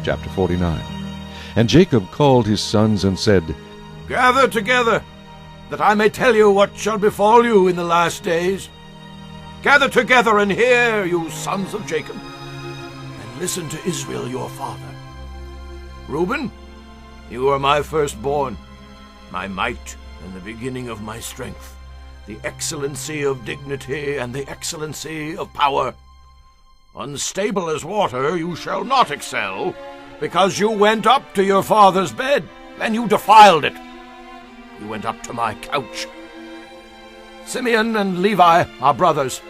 Chapter 49. And Jacob called his sons and said, Gather together, that I may tell you what shall befall you in the last days. Gather together and hear, you sons of Jacob, and listen to Israel your father. Reuben, you are my firstborn, my might and the beginning of my strength, the excellency of dignity and the excellency of power. Unstable as water you shall not excel, because you went up to your father's bed, and you defiled it. You went up to my couch. Simeon and Levi are brothers.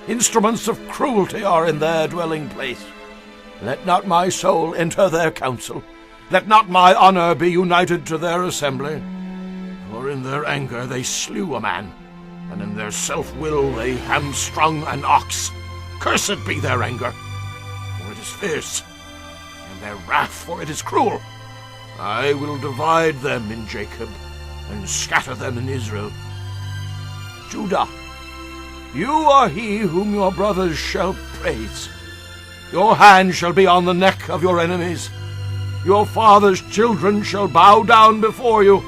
Instruments of cruelty are in their dwelling place. Let not my soul enter their council. Let not my honor be united to their assembly. For in their anger they slew a man, and in their self-will they hamstrung an ox. Cursed be their anger, for it is fierce, and their wrath, for it is cruel. I will divide them in Jacob, and scatter them in Israel. Judah, you are he whom your brothers shall praise. Your hand shall be on the neck of your enemies. Your father's children shall bow down before you.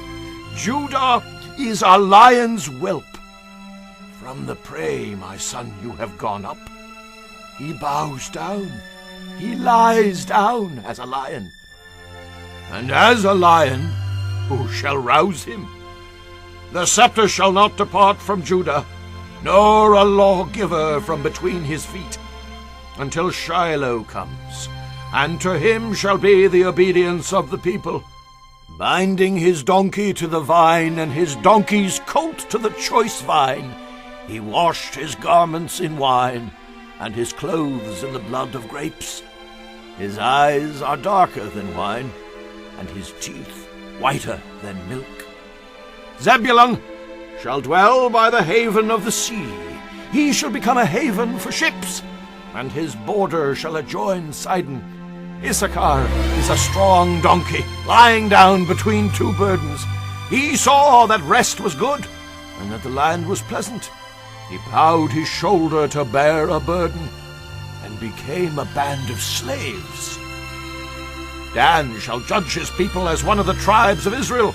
Judah is a lion's whelp. From the prey, my son, you have gone up. He bows down. He lies down as a lion. And as a lion, who shall rouse him? The scepter shall not depart from Judah, nor a lawgiver from between his feet, until Shiloh comes, and to him shall be the obedience of the people. Binding his donkey to the vine, and his donkey's colt to the choice vine, he washed his garments in wine, and his clothes in the blood of grapes. His eyes are darker than wine, and his teeth whiter than milk. Zebulun shall dwell by the haven of the sea. He shall become a haven for ships, and his border shall adjoin Sidon. Issachar is a strong donkey, lying down between two burdens. He saw that rest was good, and that the land was pleasant. He bowed his shoulder to bear a burden, and became a band of slaves. Dan shall judge his people as one of the tribes of Israel.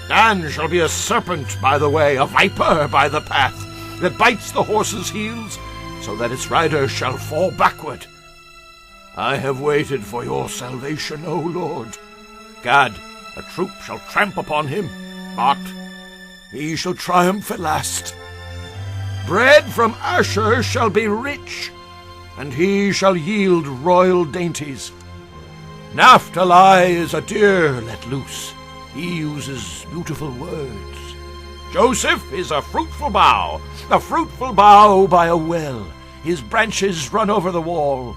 Dan shall be a serpent by the way, a viper by the path, that bites the horse's heels, so that its rider shall fall backward. I have waited for your salvation, O Lord. Gad, a troop shall tramp upon him, but he shall triumph at last. Bread from Asher shall be rich, and he shall yield royal dainties. Naphtali is a deer let loose. He uses beautiful words. Joseph is a fruitful bough by a well. His branches run over the wall.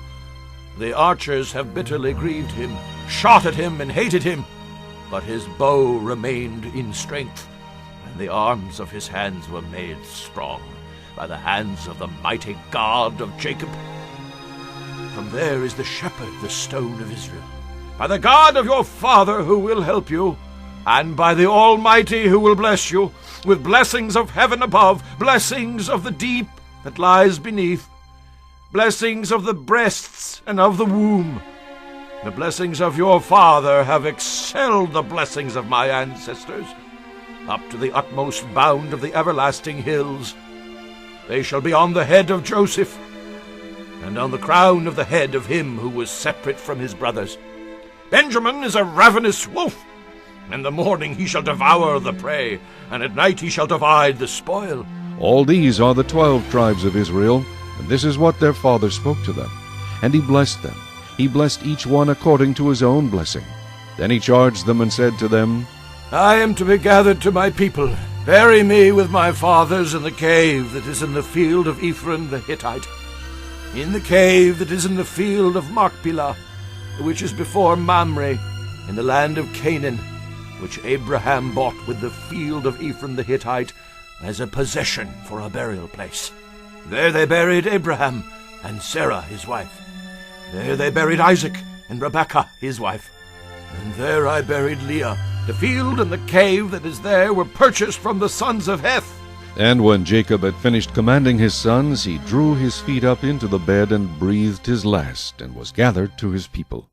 The archers have bitterly grieved him, shot at him and hated him, but his bow remained in strength, and the arms of his hands were made strong by the hands of the mighty God of Jacob. From there is the shepherd, the stone of Israel, by the God of your father who will help you, and by the Almighty who will bless you, with blessings of heaven above, blessings of the deep that lies beneath, blessings of the breasts and of the womb. The blessings of your father have excelled the blessings of my ancestors, up to the utmost bound of the everlasting hills. They shall be on the head of Joseph, and on the crown of the head of him who was separate from his brothers. Benjamin is a ravenous wolf. In the morning he shall devour the prey, and at night he shall divide the spoil. All these are the 12 tribes of Israel, and this is what their father spoke to them. And he blessed them. He blessed each one according to his own blessing. Then he charged them and said to them, I am to be gathered to my people. Bury me with my fathers in the cave that is in the field of Ephron the Hittite, in the cave that is in the field of Machpelah, which is before Mamre, in the land of Canaan, which Abraham bought with the field of Ephron the Hittite as a possession for a burial place. There they buried Abraham and Sarah his wife. There they buried Isaac and Rebekah his wife. And there I buried Leah. The field and the cave that is there were purchased from the sons of Heth. And when Jacob had finished commanding his sons, he drew his feet up into the bed and breathed his last, and was gathered to his people.